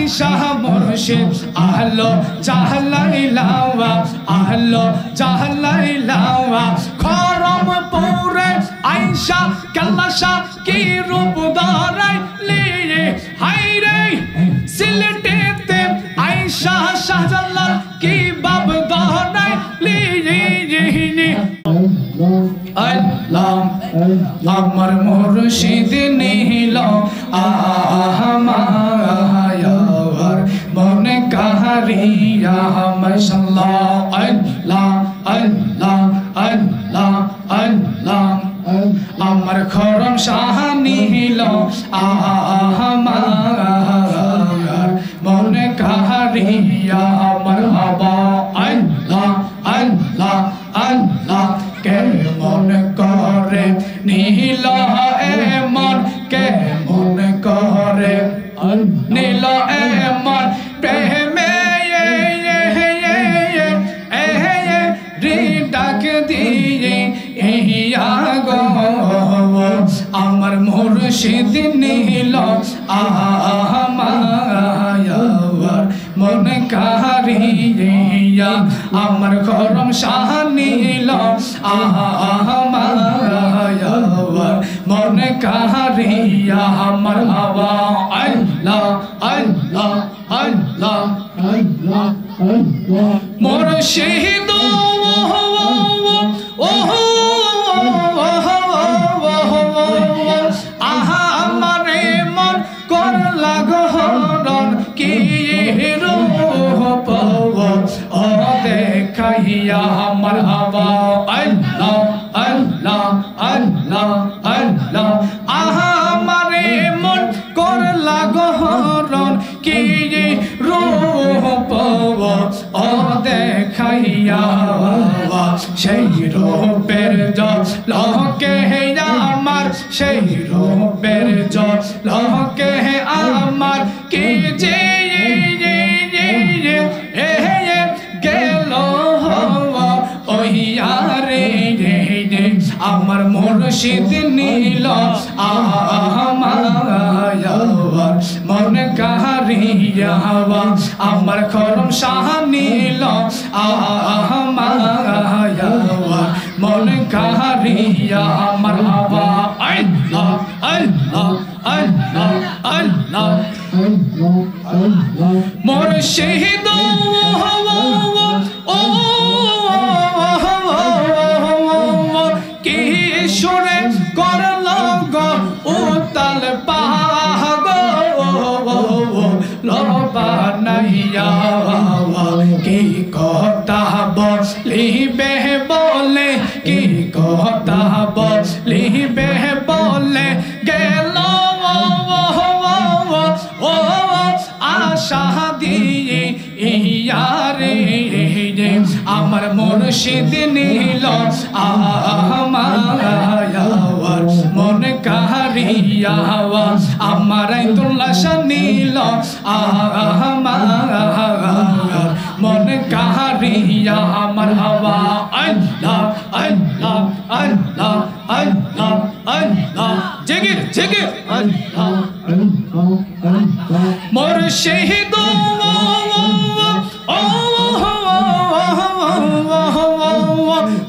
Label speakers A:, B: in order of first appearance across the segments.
A: আয়েশা মুর্শিদ আহলো জাহলাইলাওয়া আহলো জাহলাইলাওয়া খরমপুরে আয়েশা কালাশা কি রূপ ধরাইলি হায়রে সিলেটেতে আয়েশা শাহজালাল কি বাব ধরাইলি আল্লাহ আমার মুর্শিদ নীল আমার মন কাহারিয়া মাশাআল্লাহ আল্লাহ আল্লাহ আল্লাহ আল্লাহ আমার খরম শাহ নীল আমার মন কাহারিয়া মারহাবা আল্লাহ আল্লাহ আল্লাহ কেমন করে নীল এমন কেমন করে নীল এমন প্রেমে ডাক দিয়ে গো আমার মুর্শিদ নীল আমার মন কাহারিয়া আমার খরম শাহ নীল আমার মন কাহারিয়া আমার হাওয়া আল্লাহ আল্লাহ আল্লাহ আল্লাহ মুর্শিদ আমার হাওয়া আল্লাহ আল্লাহ আল্লাহ আল্লাহ আমারে মন করলা গহরণ কি রূপ ও দেখাইয়া সেই রূপের জলকে আমার সেই রূপের জলকে আমার কি যে আমার মুর্শিদ নীল আমার মন কাহারিয়া আমার খরম শাহ নীল আমার মন কাহারিয়া আমার হাওয়া আল্লাহ আল্লাহ আল্লাহ আল্লাহ মুর্শিদ কিশোরে করল গো উতাল পাহাড় কি কথা বলিবে বলে কি কথা বলিবে বলে গেল আশা দিয়ে ইয়ারে আমার মুর্শিদ নীল আমার মন কাহারিয়া আমার আইতুল্লাহ শাহ নীল আমার মন কাহারিয়া আমার হাওয়া আল্লাহ আল্লাহ আল্লাহ আল্লাহ আল্লাহ জিকির জিকির আল্লাহ মুর্শিদ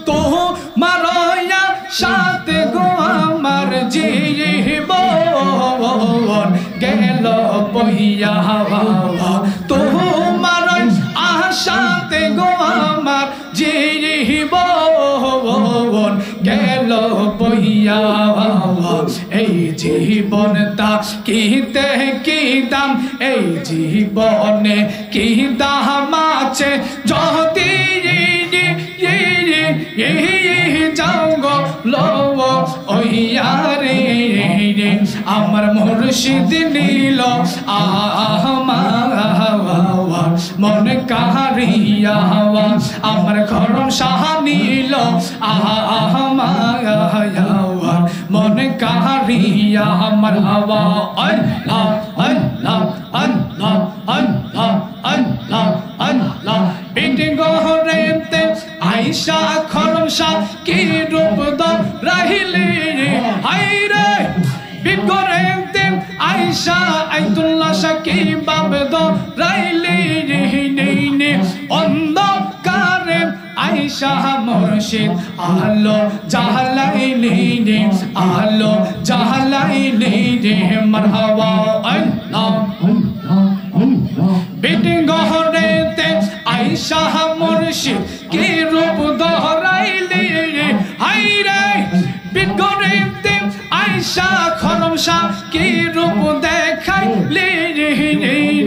A: তো মারয়া সাথে গো আমার জীবন গেল বহিয়া তো মারয় আশাতে গো আমার জীবন গেল বহিয়া এই জীবনটা কিতে কি দাম এই জীবনে কি দাম আছে যদি যাও গো লব ওইয়ারে আমার মুর্শিদ নীল আমার মন কাহারিয়া আমার খরম শাহ নীল আমার মন কাহারিয়া আমার হাওয়া আল্লাহ আল্লাহ আল্লাহ আল্লাহ আল্লাহ আল্লাহ পিটি গহরেতে আয়েশা খরম শাহ কি রূপ রাহিলি হায়রে বিগরেতে আয়েশা আইতুল্লাহ সাকি বাবদ রাইলি নে অন্ধকারে আয়েশা মুর্শিদ আলো জালাইলি রে আলো জালাইলি রে মারহাবা আল্লাহ বিটিং গহরেতে আয়েশা মুর্শিদ কি রূপ দহরাইলি রে হায়রে বিট গহরেতে আয়েশা খরমশা কি রূপ দেখাইলি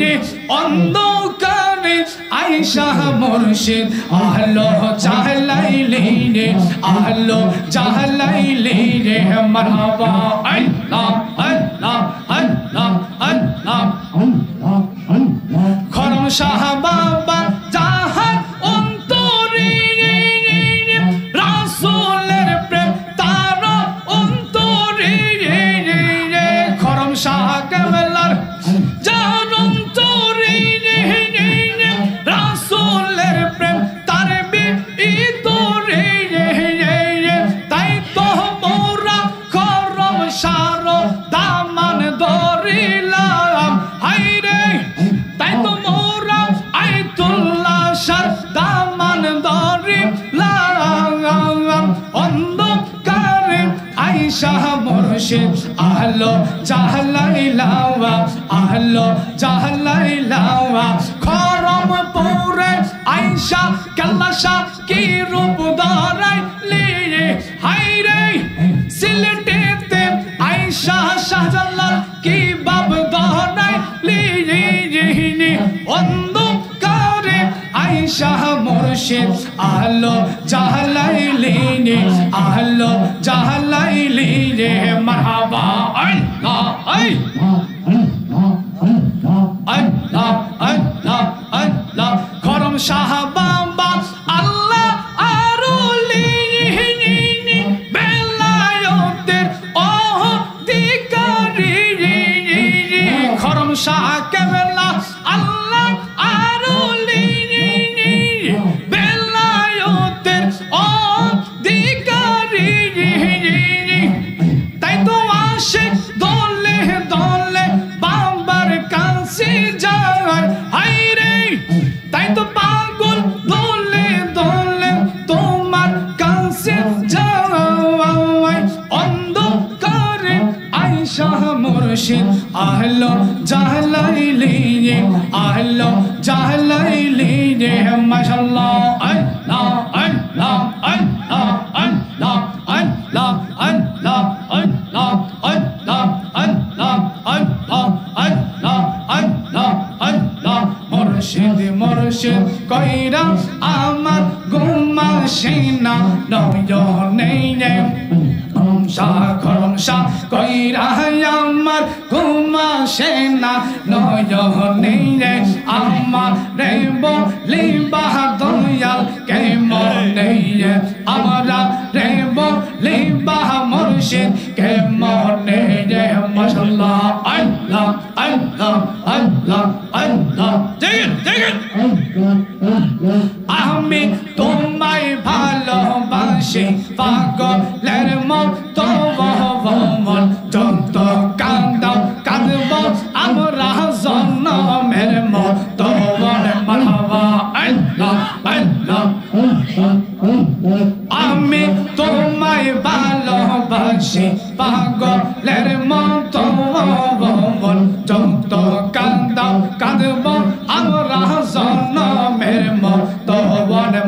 A: রে অন্ধকারে আয়েশা মুর্শিদ আলো জালাইলি রে আলো জালাইলি রে মারহাবা আল্লাহ আল্লাহ আল্লাহ আল্লাহ খরম শাহ বাবা জাহান অন্তরে রাসূলের প্রেম তার অন্তরে খরম শাহ কেবলার জাহান অন্তরে রাসূলের প্রেম তার ভিতরে তাই তো মোরা খরম শাহর দামান ধরিলাম হায়রে তাই তো মোরা আয়াতুল্লাহ শাহ দামান ধরিলাম অন্ধকারে আয়েশা মুর্শিদ আলো জালাইলাওয়া আলো জালাইলাওয়া খরমপুরে আয়েশা কাল্লাশা কি রূপ ধরাইলি হায়রে সিলেটেতে আয়েশা শাহজালাল কি বাব ধরাইলি অন্ধকারে আয়েশা মুর্শিদ আলো জালাইলি আলো জালাইলি রে মারহাবা আল্লাহ আল্লাহ আল্লাহ আল্লাহ খরম শাহ বাবা আল্লাহ আরুলি বেলায়েতের অধিকারী খরম শাহ কেবলা আল্লাহ আরুলি বেলায়েতের অধিকারী তাই তো আসে দলে দলে বাবার কাছে যায় হায়রে তাই তো পাগল দলে দলে তোমার কাছে যায় অন্ধকারে আয়েশা মুর্শিদ আলো জালাইলি আলো জালাইলি রে মাশাআল্লাহ আল্লাহ আল্লাহ আল্লাহ আল্লাহ আল্লাহ আল্লাহ আল্লাহ আল্লাহ আল্লাহ আল্লাহ আল্লাহ আল্লাহ আল্লাহ মুর্শিদ মুর্শিদ কইরা আমার গুমা সেনা নয়নে খরম শাহ কইরা আমার গুমা সেনা নয়নে আমার রে বলিবা দয়াল কে মনে আমরা রে বলিবা মুর্শিদ কে মনে মাশাআল্লাহ আল্লাহ আল্লাহ আল্লাহ আল্লাহ দেখেন আমি তোমায় ভালোবাসি পাগলের মতো মন যত কান্দাও কাঁদব আমরা জন্মের মতো মারহাবা আল্লাহ আল্লাহ আমি তোমায় ভালোবাসি পাগলের মতো মন যত কান্দাও কাঁদব আমরা জন্মের মতো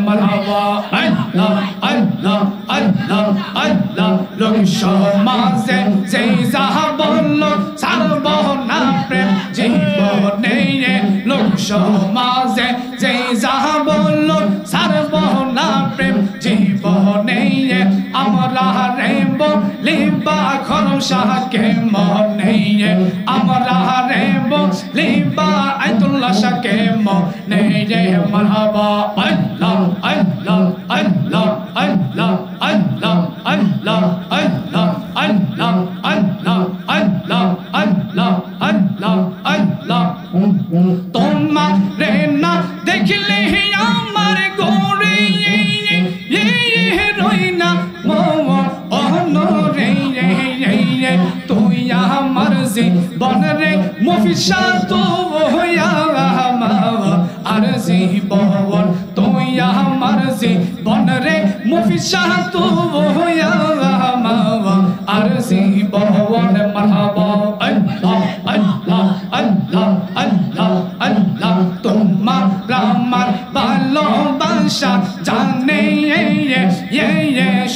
A: মারহাবা আল্লাহ আল্লাহ আল্লাহ আল্লাহ লোক সমাজে যেই যাহা বলল ছাড়ব না প্রেম জীবনে লোক সমাজে যেই যাহা বলল ছাড়ব না প্রেম জীবনে আমরা রে বলিবা খরম শাহকে মনে আমরা রে বলিবা আয়াতুল্লাহ শাহকে মনে মারহাবা আল্লাহ আল্লাহ আল্লাহ আল্লাহ আল্লাহ আল্লাহ আল্লাহ আল্লাহ আল্লাহ আল্লাহ আল্লাহ আল্লাহ আল্লাহ তোমারে না দেখলে আমার গোরে রই না মনে তুই আমার জীবন রে মুফিসাতু ইয়া মাওলা আরজি বহন তুই আমার জীবন রে মুফিসাতু ইয়া মাওলা আরজি বহন মারহাবা আল্লাহ আল্লাহ আল্লাহ আল্লাহ আল্লাহ তোমার আমার ভালোবাসা জানে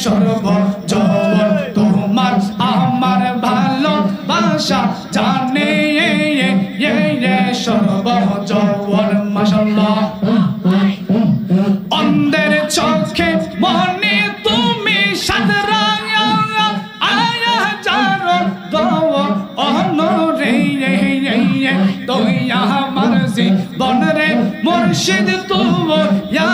A: সর্ব জগৎ তোমার আমার ভালোবাসা জানে সর্ব জগৎ মাশাআল্লাহ অন্ধের চোখে মনে তুমি সাদরায়া আয়া জারো দাও অনরে তুই আমার জীবন রে মুর্শিদ তুই ইয়া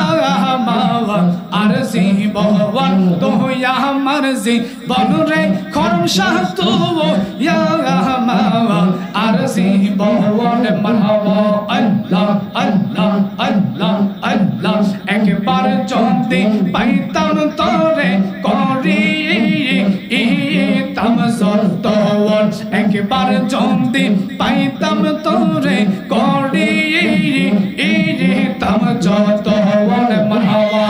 A: মাওলা আরজি বহন তুই আমার জীবন রে খরম শাহ তুই ইয়া মাওলা আরজি বহন মারহাবা আল্লাহ আল্লাহ আল্লাহ আল্লাহ একবার যদি পাইতাম তোরে করি তামসর তোর একবার যদি পাইতাম তোরে করি তাম যত মারহাবা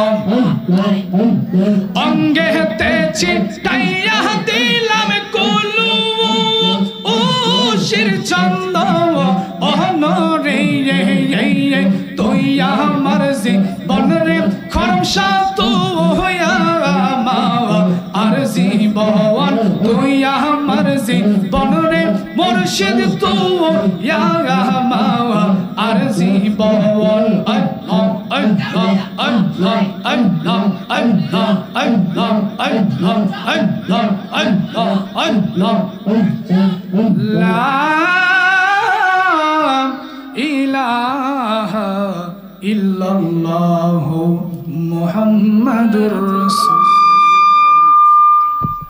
A: অঙ্গে তেছি তাইয়া দিলাম কুলু ও শির চন্দ অহনরে তুই আমার জীবন রে খরম শাহ তুই মাওলা আরজি বহন তুই আমার জীবন রে মুর্শিদ তুই ইয়া মাওলা আরজি বহন আল্লাহ আল্লাহ আল্লাহ আল্লাহ আল্লাহ আল্লাহ আল্লাহ আল্লাহ আল্লাহ আল্লাহ লা ইলাহা ইল্লাল্লাহু মুহাম্মাদুর রাসূল